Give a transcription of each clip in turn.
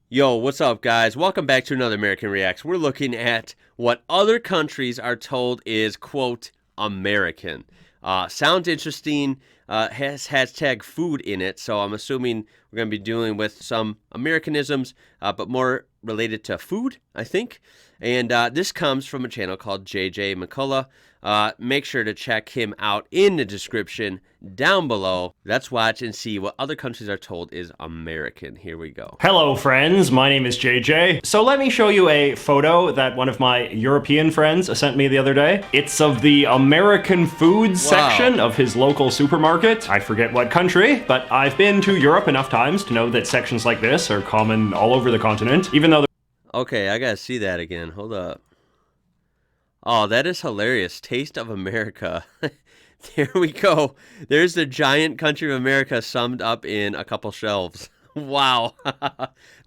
Yo, what's up, guys? Welcome back to another American Reacts. We're looking at what other countries are told is, quote, American. Sounds interesting, has hashtag food in it, so I'm assuming we're going to be dealing with some Americanisms, but more related to food, I think. And this comes from a channel called JJ McCullough. Make sure to check him out in the description down below. Let's watch and see what other countries are told is American. Here we go. Hello friends, my name is JJ. So let me show you a photo that one of my European friends sent me the other day. It's of the American foods section of his local supermarket. I forget what country, but I've been to Europe enough times to know that sections like this are common all over the continent, even though Okay, I gotta see that again. Hold up. Oh, that is hilarious. Taste of America. There we go. There's the giant country of America summed up in a couple shelves. Wow.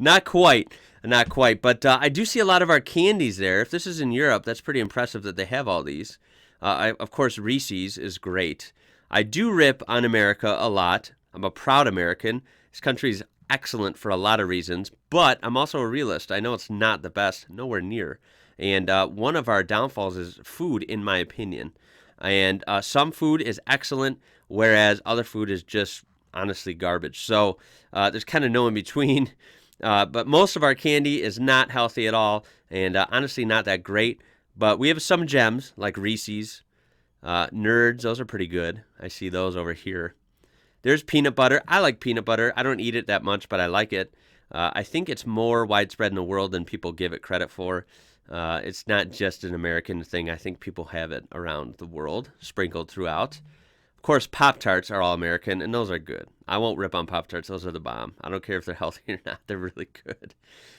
Not quite. Not quite. But I do see a lot of our candies there. If this is in Europe, that's pretty impressive that they have all these. Of course, Reese's is great. I do rip on America a lot. I'm a proud American. This country's excellent for a lot of reasons, but I'm also a realist. I know it's not the best, nowhere near. And one of our downfalls is food, in my opinion. And some food is excellent, whereas other food is just honestly garbage. So there's kind of no in between. But most of our candy is not healthy at all, and honestly not that great. But we have some gems like Reese's, Nerds. Those are pretty good. I see those over here. There's peanut butter. I like peanut butter. I don't eat it that much, but I like it. I think it's more widespread in the world than people give it credit for. It's not just an American thing. I think people have it around the world, sprinkled throughout. Of course, Pop-Tarts are all American, and those are good. I won't rip on Pop-Tarts. Those are the bomb. I don't care if they're healthy or not. They're really good.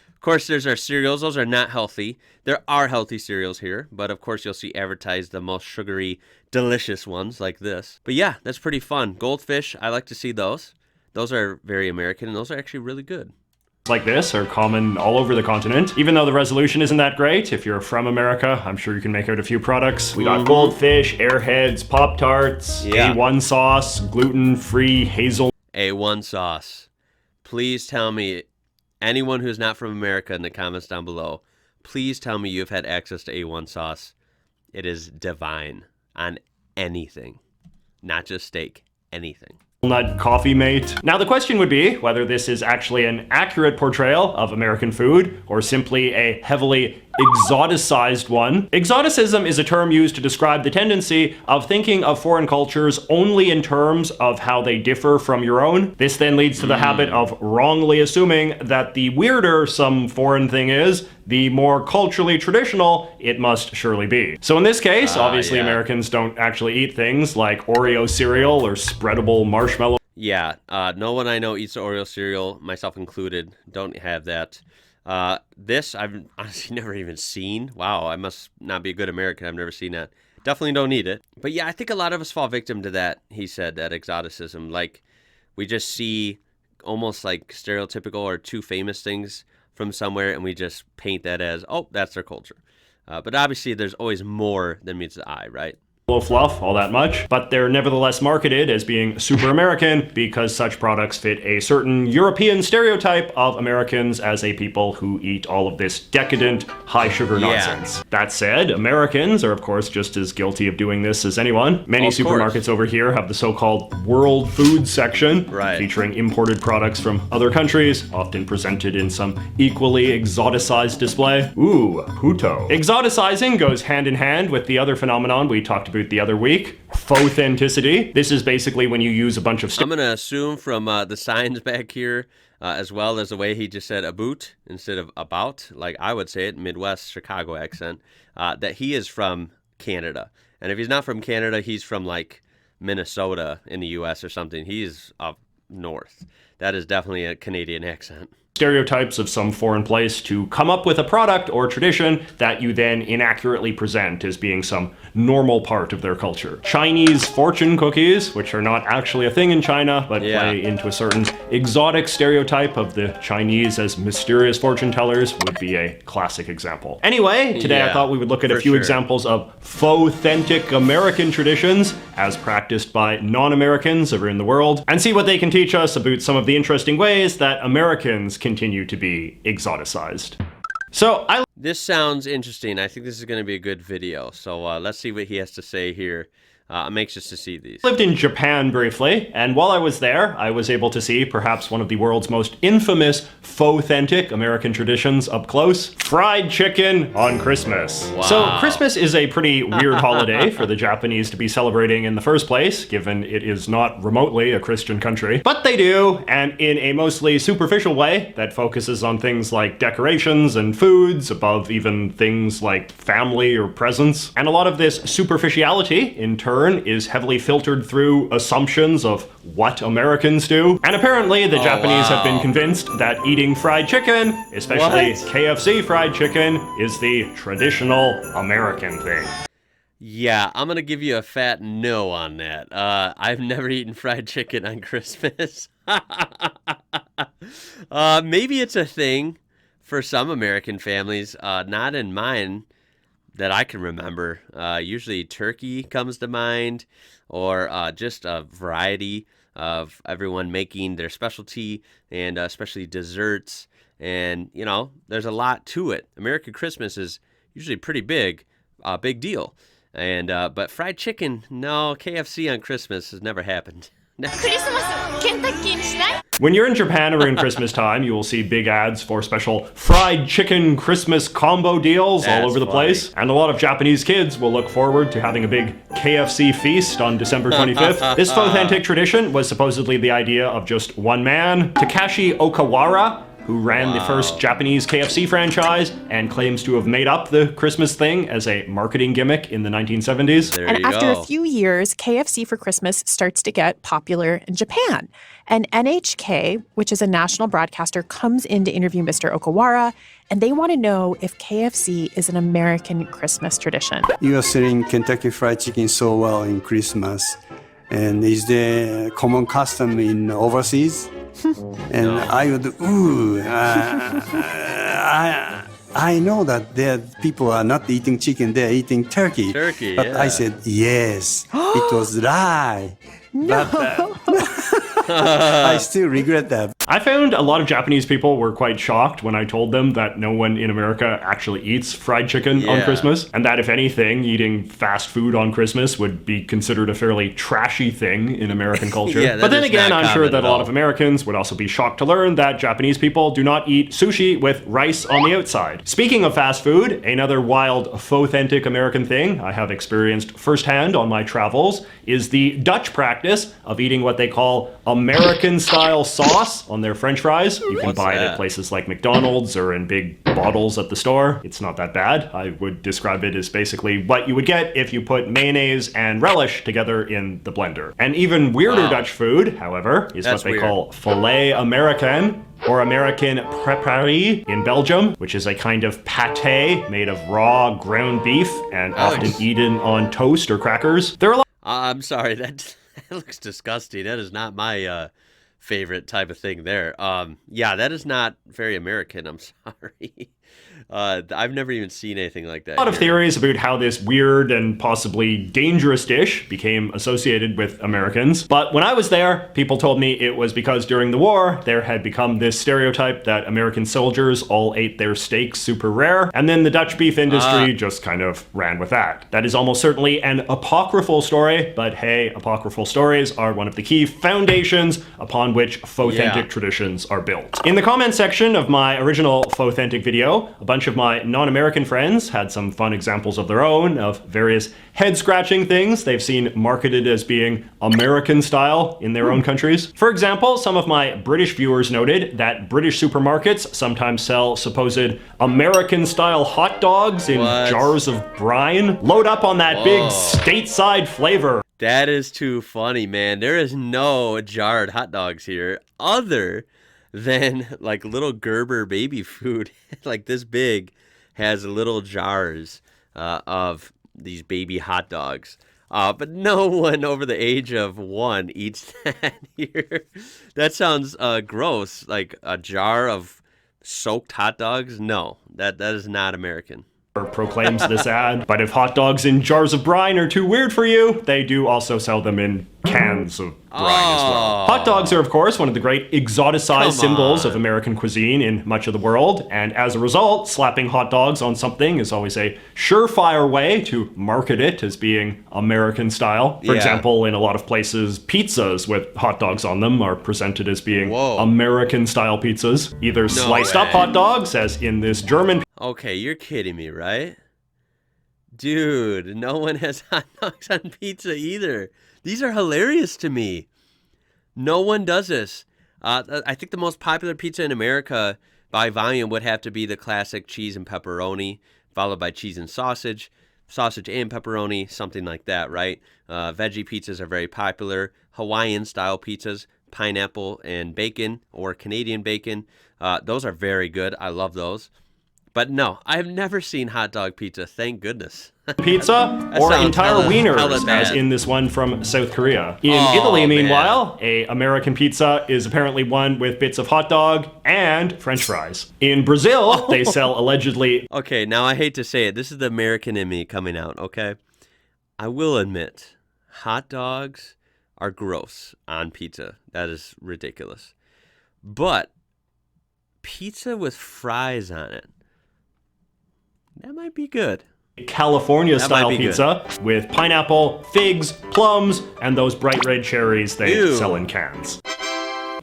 Of course, there's our cereals. Those are not healthy. There are healthy cereals here, but of course you'll see advertised the most sugary, delicious ones like this. But yeah, that's pretty fun. Goldfish, I like to see those. Those are very American, and those are actually really good. like this are common all over the continent. Even though the resolution isn't that great, if you're from America, I'm sure you can make out a few products. We got Goldfish, Airheads, Pop-Tarts, A1 sauce, gluten-free hazel. A1 sauce. Please tell me, anyone who's not from America in the comments down below, please tell me you've had access to A1 sauce. It is divine on anything. Not just steak, anything. Nut Coffee Mate. Now the question would be whether this is actually an accurate portrayal of American food or simply a heavily exoticized one. Exoticism is a term used to describe the tendency of thinking of foreign cultures only in terms of how they differ from your own. This then leads to the habit of wrongly assuming that the weirder some foreign thing is, the more culturally traditional it must surely be. So in this case, obviously Americans don't actually eat things like Oreo cereal or spreadable marshmallow. Yeah, no one I know eats Oreo cereal, myself included. Don't have that. This I've honestly never even seen. Wow, I must not be a good American. I've never seen that. Definitely don't need it. But yeah, I think a lot of us fall victim to that, he said, that exoticism. Like, we just see almost like stereotypical or too famous things from somewhere, and we just paint that as, oh, that's their culture. But obviously, there's always more than meets the eye, right? Fluff all that much, but they're nevertheless marketed as being super American because such products fit a certain European stereotype of Americans as a people who eat all of this decadent, high sugar nonsense. That said, Americans are of course just as guilty of doing this as anyone. Many supermarkets over here have the so-called world food section, featuring imported products from other countries, often presented in some equally exoticized display. Ooh, Huto. Exoticizing goes hand in hand with the other phenomenon we talked about the other week, faux-authenticity. This is basically when you use a bunch of I'm going to assume from the signs back here, as well as the way he just said about instead of about, like I would say it, Midwest Chicago accent, that he is from Canada. And if he's not from Canada, he's from like Minnesota in the U.S. or something. He's up north. That is definitely a Canadian accent. Stereotypes of some foreign place to come up with a product or tradition that you then inaccurately present as being some normal part of their culture. Chinese fortune cookies, which are not actually a thing in China, but play into a certain exotic stereotype of the Chinese as mysterious fortune tellers, would be a classic example. Anyway, today I thought we would look at a few examples of faux-authentic American traditions as practiced by non-Americans around the world, and see what they can teach us about some of the interesting ways that Americans continue to be exoticized. So This sounds interesting. I think this is going to be a good video. So let's see what he has to say here. I'm anxious to see these. lived in Japan briefly, and while I was there, I was able to see perhaps one of the world's most infamous faux-authentic American traditions up close: fried chicken on Christmas. Wow. So Christmas is a pretty weird holiday for the Japanese to be celebrating in the first place, given it is not remotely a Christian country. But they do, and in a mostly superficial way that focuses on things like decorations and foods above even things like family or presents. And a lot of this superficiality, in turn, is heavily filtered through assumptions of what Americans do. And apparently the Japanese have been convinced that eating fried chicken, especially KFC fried chicken, is the traditional American thing. Yeah, I'm going to give you a fat no on that. I've never eaten fried chicken on Christmas. Maybe it's a thing for some American families, not in mine that I can remember. Usually turkey comes to mind, or just a variety of everyone making their specialty, and especially desserts. And, you know, there's a lot to it. American Christmas is usually pretty big deal. And but fried chicken, no, KFC on Christmas has never happened. When you're in Japan around Christmas time, you will see big ads for special fried chicken Christmas combo deals all over the place. And a lot of Japanese kids will look forward to having a big KFC feast on December 25th. This authentic tradition was supposedly the idea of just one man, Takashi Okawara, who ran the first Japanese KFC franchise and claims to have made up the Christmas thing as a marketing gimmick in the 1970s. And after a few years, KFC for Christmas starts to get popular in Japan. And NHK, which is a national broadcaster, comes in to interview Mr. Okawara, and they want to know if KFC is an American Christmas tradition. You are selling Kentucky Fried Chicken so well in Christmas. And is there common custom in overseas? And I would, I know that there people are not eating chicken, they're eating turkey. Turkey, but yeah. I said, yes, it was lie. No. But I still regret that. I found a lot of Japanese people were quite shocked when I told them that no one in America actually eats fried chicken on Christmas, and that if anything, eating fast food on Christmas would be considered a fairly trashy thing in American culture. Yeah, but then is again, not I'm sure common that at a lot all. of Americans would also be shocked to learn that Japanese people do not eat sushi with rice on the outside. Speaking of fast food, another wild, faux-authentic American thing I have experienced firsthand on my travels is the Dutch practice of eating what they call American-style sauce on their French fries. You can buy it at places like McDonald's or in big bottles at the store. It's not that bad. I would describe it as basically what you would get if you put mayonnaise and relish together in the blender. And even weirder Dutch food, however, is That's what they weird. call filet Americain, or American préparé in Belgium, which is a kind of pâté made of raw ground beef and often eaten on toast or crackers. There are a lot I'm sorry, that looks disgusting. That is not my favorite type of thing there. Yeah, that is not very American. I'm sorry. I've never even seen anything like that. A lot of here. theories about how this weird and possibly dangerous dish became associated with Americans. But when I was there, people told me it was because during the war, there had become this stereotype that American soldiers all ate their steaks super rare, and then the Dutch beef industry just kind of ran with that. That is almost certainly an apocryphal story, but hey, apocryphal stories are one of the key foundations upon which faux-authentic traditions are built. In the comment section of my original faux-authentic video, a bunch of my non-American friends had some fun examples of their own of various head-scratching things they've seen marketed as being American style in their own countries. For example, some of my British viewers noted that British supermarkets sometimes sell supposed American-style hot dogs in jars of brine. Load up on that big stateside flavor. That is too funny, man. There is no jarred hot dogs here other than like little Gerber baby food, like this big, has little jars of these baby hot dogs. But no one over the age of 1 eats that here. That sounds gross. Like a jar of soaked hot dogs? No, that is not American. proclaims this ad. But if hot dogs in jars of brine are too weird for you, they do also sell them in cans of brine as well. Hot dogs are, of course, one of the great exoticized symbols of American cuisine in much of the world, and as a result, slapping hot dogs on something is always a surefire way to market it as being American style. For example, in a lot of places, pizzas with hot dogs on them are presented as being American style pizzas. Either sliced up hot dogs, as in this German. Okay, you're kidding me, right? Dude, no one has hot dogs on pizza either. These are hilarious to me. No one does this. I think the most popular pizza in America by volume would have to be the classic cheese and pepperoni, followed by cheese and sausage and pepperoni, something like that, right? Veggie pizzas are very popular. Hawaiian-style pizzas, pineapple and bacon or Canadian bacon. Those are very good. I love those. But no, I have never seen hot dog pizza, thank goodness. Pizza or entire wieners, as in this one from South Korea. In Italy, meanwhile, a American pizza is apparently one with bits of hot dog and French fries. In Brazil, they sell allegedly... Okay, now I hate to say it, this is the American in me coming out, okay? I will admit, hot dogs are gross on pizza. That is ridiculous. But pizza with fries on it, that might be good. California-style pizza with pineapple, figs, plums, and those bright red cherries they sell in cans.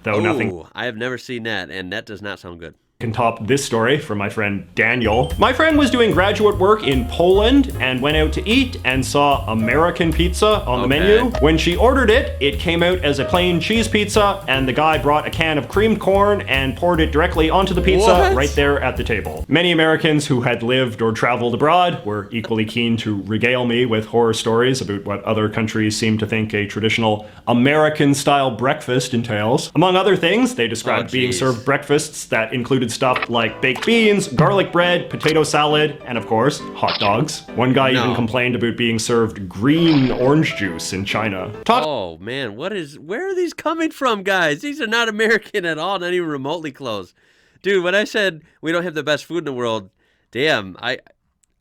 Though nothing... I have never seen that, and that does not sound good. Can top this story from my friend Daniel. My friend was doing graduate work in Poland and went out to eat and saw American pizza on the menu. When she ordered it, it came out as a plain cheese pizza, and the guy brought a can of creamed corn and poured it directly onto the pizza right there at the table. Many Americans who had lived or traveled abroad were equally keen to regale me with horror stories about what other countries seem to think a traditional American-style breakfast entails. Among other things, they described being served breakfasts that included stuff like baked beans, garlic bread, potato salad, and of course, hot dogs. One guy even complained about being served green orange juice in China. Oh man, where are these coming from, guys? These are not American at all, not even remotely close. Dude, when I said we don't have the best food in the world, damn, I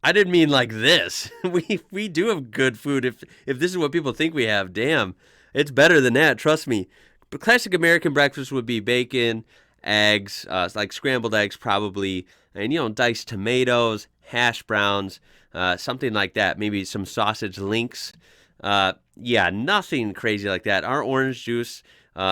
didn't mean like this. We do have good food. If this is what people think we have, damn, it's better than that, trust me. But classic American breakfast would be bacon, eggs, like scrambled eggs probably, and diced tomatoes, hash browns, something like that. Maybe some sausage links. Yeah, nothing crazy like that. Our orange juice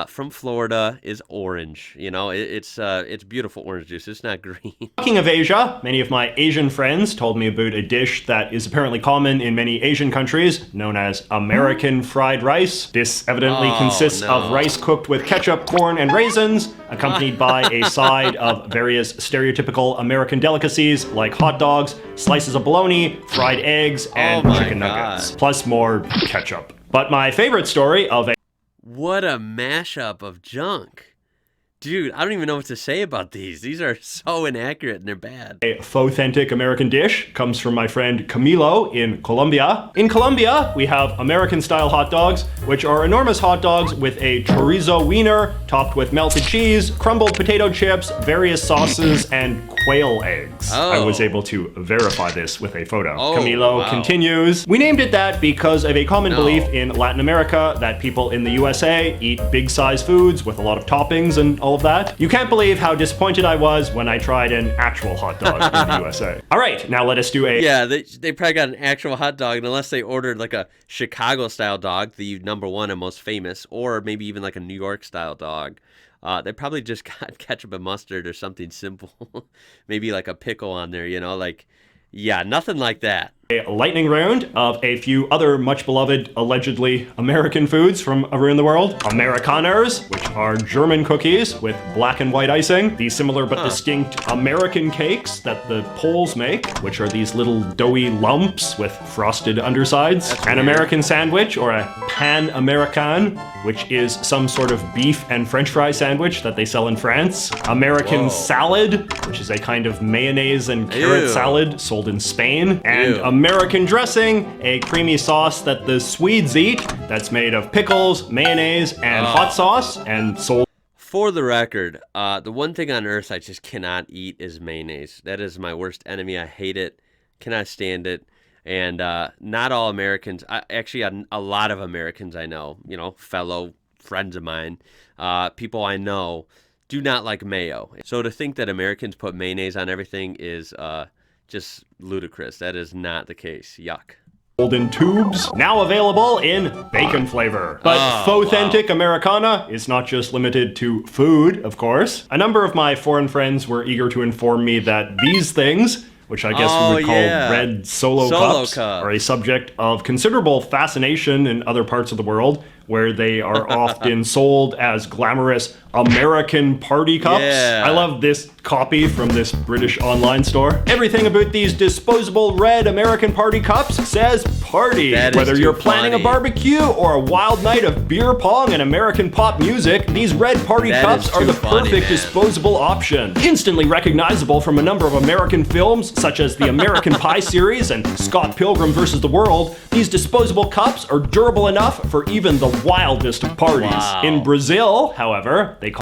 from Florida is orange. It's beautiful orange juice. It's not green. Talking of Asia, many of my Asian friends told me about a dish that is apparently common in many Asian countries, known as American fried rice. This evidently consists of rice cooked with ketchup, corn, and raisins, accompanied by a side of various stereotypical American delicacies like hot dogs, slices of bologna, fried eggs, and chicken nuggets, plus more ketchup. But my favorite story of a... What a mashup of junk. Dude, I don't even know what to say about these. These are so inaccurate and they're bad. A authentic American dish comes from my friend Camilo in Colombia. In Colombia, we have American-style hot dogs, which are enormous hot dogs with a chorizo wiener topped with melted cheese, crumbled potato chips, various sauces, and quail eggs. I was able to verify this with a photo. Camilo continues, "We named it that because of a common belief in Latin America that people in the USA eat big-size foods with a lot of toppings and all of that. You can't believe how disappointed I was when I tried an actual hot dog in the USA. All right, now let us do a... Yeah, they probably got an actual hot dog, and unless they ordered like a Chicago-style dog, the #1 and most famous, or maybe even like a New York-style dog. They probably just got ketchup and mustard or something simple. Maybe like a pickle on there, yeah, nothing like that. A lightning round of a few other much beloved, allegedly American foods from around the world. Amerikaners, which are German cookies with black and white icing. The similar but distinct American cakes that the Poles make, which are these little doughy lumps with frosted undersides. An American sandwich, or a pan American, which is some sort of beef and French fry sandwich that they sell in France. American salad, which is a kind of mayonnaise and carrot salad sold in Spain. And American dressing, a creamy sauce that the Swedes eat that's made of pickles, mayonnaise, and hot sauce, and sold... For the record, the one thing on earth I just cannot eat is mayonnaise. That is my worst enemy. I hate it. Cannot stand it. And not all Americans, actually a lot of Americans I know, fellow friends of mine, people I know, do not like mayo. So to think that Americans put mayonnaise on everything is just ludicrous. That is not the case. Yuck. In tubes, now available in bacon flavor. But faux-authentic Americana is not just limited to food, of course. A number of my foreign friends were eager to inform me that these things, which I guess we would call red solo cups, are a subject of considerable fascination in other parts of the world, where they are often sold as glamorous American party cups. Yeah. I love this copy from this British online store. Everything about these disposable red American party cups says party. Whether you're planning a barbecue or a wild night of beer pong and American pop music, these red party cups are the perfect disposable option. Instantly recognizable from a number of American films, such as the American Pie series and Scott Pilgrim vs. the World, these disposable cups are durable enough for even the wildest of parties. Wow. In Brazil, however, they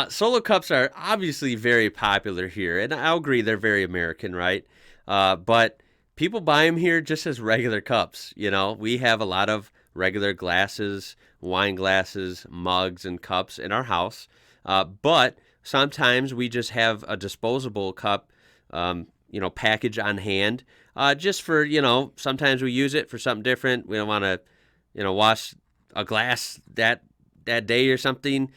solo cups are obviously very popular here, and I'll agree they're very American, right? But people buy them here just as regular cups. We have a lot of regular glasses, wine glasses, mugs, and cups in our house. But sometimes we just have a disposable cup, package on hand, just for, sometimes we use it for something different. We don't want to, wash a glass that day or something.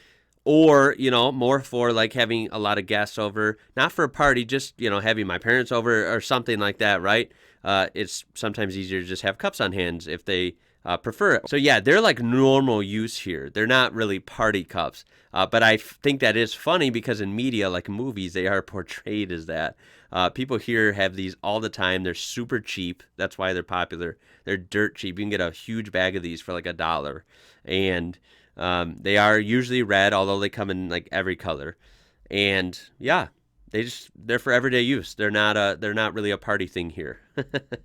Or, more for like having a lot of guests over, not for a party, just, having my parents over or something like that, right? It's sometimes easier to just have cups on hand if they prefer it. So yeah, they're like normal use here. They're not really party cups. But I think that is funny because in media, like movies, they are portrayed as that. People here have these all the time. They're super cheap. That's why they're popular. They're dirt cheap. You can get a huge bag of these for like $1. And they are usually red, although they come in like every color. And yeah, they're for everyday use. They're not really a party thing here.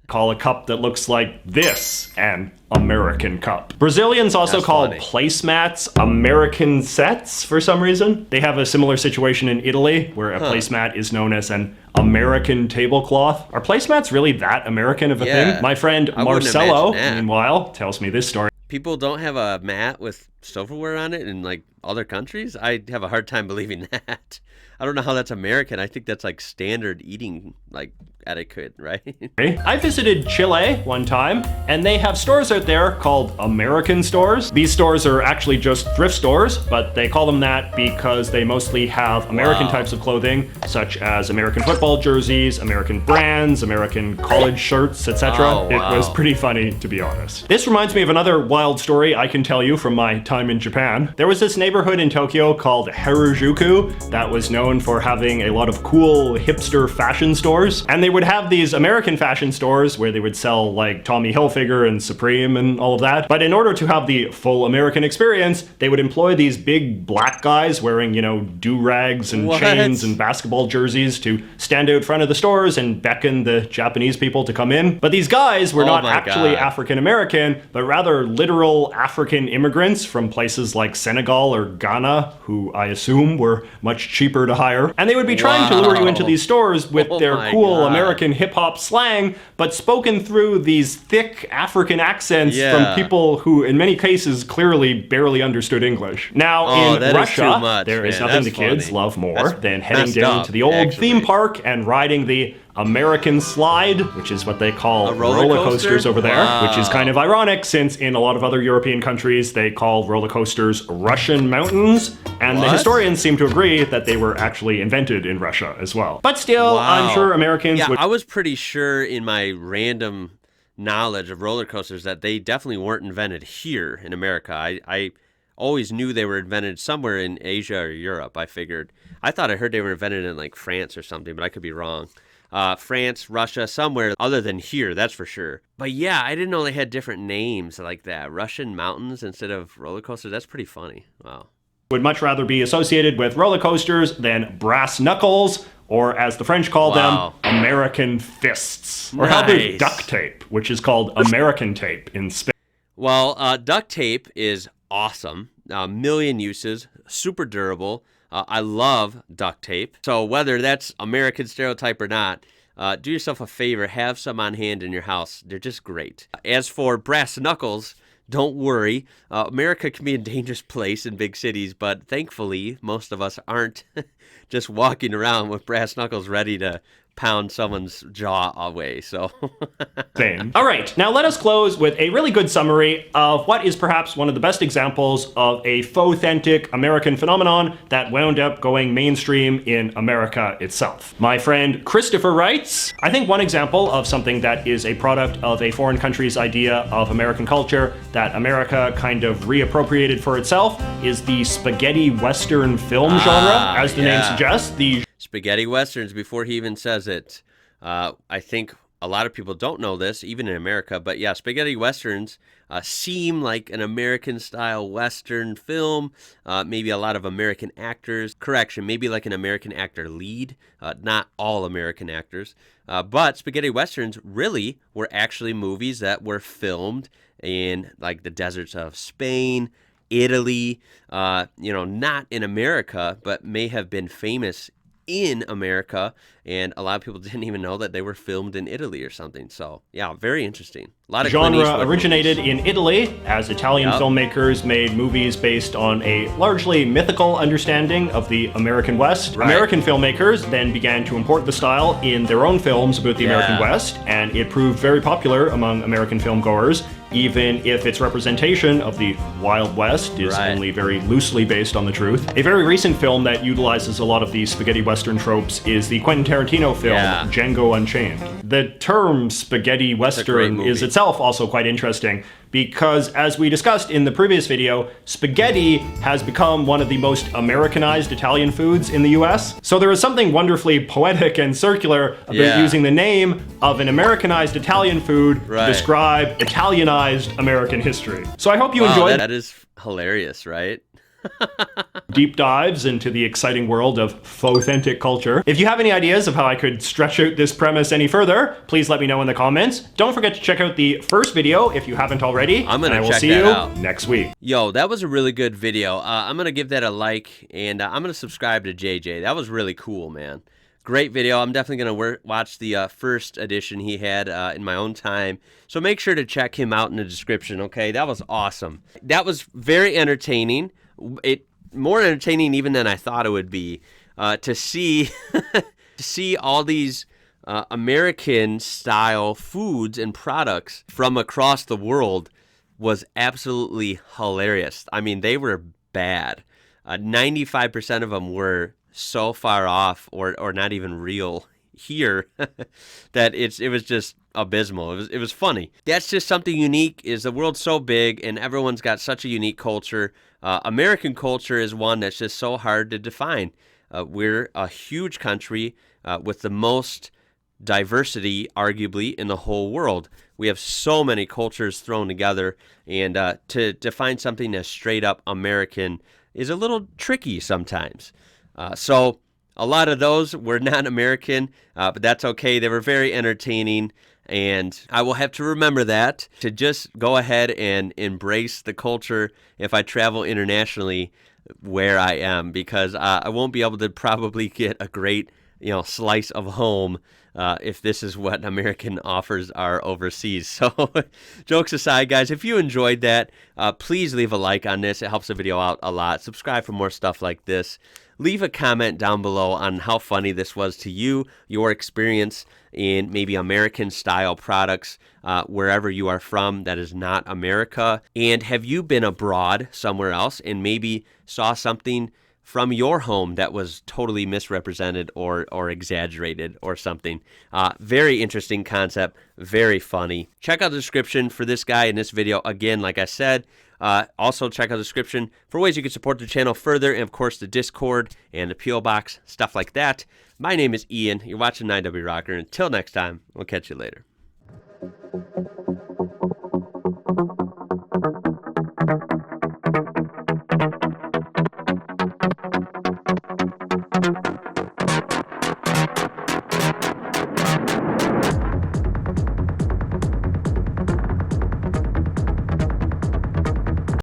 call a cup that looks like this an American cup. Brazilians also call placemats American sets for some reason. They have a similar situation in Italy, where a placemat is known as an American tablecloth. Are placemats really that American of a thing? My friend Marcelo, meanwhile, tells me this story. People don't have a mat with silverware on it in like other countries? I have a hard time believing that. I don't know how that's American. I think that's like standard eating like etiquette, right? I visited Chile one time, and they have stores out there called American stores. These stores are actually just thrift stores, but they call them that because they mostly have American types of clothing, such as American football jerseys, American brands, American college shirts, etc. It was pretty funny, to be honest. This reminds me of another wild story I can tell you from my time in Japan. There was this neighborhood in Tokyo called Harajuku that was known for having a lot of cool hipster fashion stores, and they would have these American fashion stores where they would sell like Tommy Hilfiger and Supreme and all of that. But in order to have the full American experience, they would employ these big black guys wearing, do-rags and chains and basketball jerseys to stand out front of the stores and beckon the Japanese people to come in. But these guys were not actually African American, but rather literal African immigrants from places like Senegal or Ghana, who I assume were much cheaper to hire. And they would be trying to lure you into these stores with their cool American hip-hop slang, but spoken through these thick African accents from people who, in many cases, clearly barely understood English. Now, in Russia, there is nothing the kids love more than heading down to the old theme park and riding the American slide, which is what they call roller coasters over there, which is kind of ironic since in a lot of other European countries they call roller coasters Russian mountains, and the historians seem to agree that they were actually invented in Russia as well. But still, I'm sure Americans would... I was pretty sure in my random knowledge of roller coasters that they definitely weren't invented here in America. I always knew they were invented somewhere in Asia or Europe, I figured. I thought I heard they were invented in like France or something, but I could be wrong. France, Russia, somewhere other than here, that's for sure. But yeah, I didn't know they had different names like that. Russian mountains instead of roller coasters. That's pretty funny. Wow. Would much rather be associated with roller coasters than brass knuckles, or as the French call them, American fists. Or how there's duct tape, which is called American tape in Spain. Well, duct tape is awesome. A million uses, super durable. I love duct tape. So whether that's American stereotype or not, do yourself a favor, have some on hand in your house. They're just great. As for brass knuckles, don't worry. America can be a dangerous place in big cities, but thankfully, most of us aren't just walking around with brass knuckles ready to pound someone's jaw away. So, All right, now let us close with a really good summary of what is perhaps one of the best examples of a faux-authentic American phenomenon that wound up going mainstream in America itself. My friend Christopher writes, I think one example of something that is a product of a foreign country's idea of American culture that America kind of reappropriated for itself is the spaghetti western film genre, as the name suggests. The spaghetti westerns, before he even says it. I think a lot of people don't know this, even in America, but yeah, spaghetti westerns seem like an American-style western film. Maybe a lot of American actors. Correction, maybe like an American actor lead. Not all American actors. But spaghetti westerns really were actually movies that were filmed in like the deserts of Spain, Italy, not in America, but may have been famous in America, and a lot of people didn't even know that they were filmed in Italy or something. So yeah, very interesting. A lot of genre originated in Italy as Italian filmmakers made movies based on a largely mythical understanding of the American West. Right. American filmmakers then began to import the style in their own films about the American West, and it proved very popular among American filmgoers, even if its representation of the Wild West is only very loosely based on the truth. A very recent film that utilizes a lot of these spaghetti western tropes is the Quentin Tarantino film Django Unchained. The term spaghetti western is itself also quite interesting because, as we discussed in the previous video, spaghetti has become one of the most Americanized Italian foods in the US. So there is something wonderfully poetic and circular about using the name of an Americanized Italian food to describe Italianized American history. So I hope you enjoyed that is hilarious, right? deep dives into the exciting world of faux-authentic culture. If you have any ideas of how I could stretch out this premise any further, please let me know in the comments. Don't forget to check out the first video if you haven't already. I'm gonna and I will check see that you out next week. Yo, that was a really good video. I'm gonna give that a like, and I'm gonna subscribe to JJ. That was really cool, man. Great video. I'm definitely going to watch the first edition he had in my own time. So make sure to check him out in the description, okay? That was awesome. That was very entertaining. More entertaining even than I thought it would be. To see to see all these American-style foods and products from across the world was absolutely hilarious. I mean, they were bad. 95% of them were so far off or not even real here that it was just abysmal. It was funny. That's just something unique. Is the world's so big and everyone's got such a unique culture. American culture is one that's just so hard to define. We're a huge country with the most diversity, arguably, in the whole world. We have so many cultures thrown together, and to define something as straight up American is a little tricky sometimes. So a lot of those were not American, but that's okay. They were very entertaining, and I will have to remember that to just go ahead and embrace the culture if I travel internationally where I am, because I won't be able to probably get a great slice of home if this is what American offers are overseas. So jokes aside, guys, if you enjoyed that, please leave a like on this. It helps the video out a lot. Subscribe for more stuff like this. Leave a comment down below on how funny this was to you, your experience in maybe American-style products wherever you are from that is not America. And have you been abroad somewhere else and maybe saw something from your home that was totally misrepresented or exaggerated or something? Very interesting concept, very funny. Check out the description for this guy in this video. Again, like I said, also check out the description for ways you can support the channel further, and of course the Discord and the P.O. Box, stuff like that. My name is Ian. You're watching IWrocker. Until next time, we'll catch you later.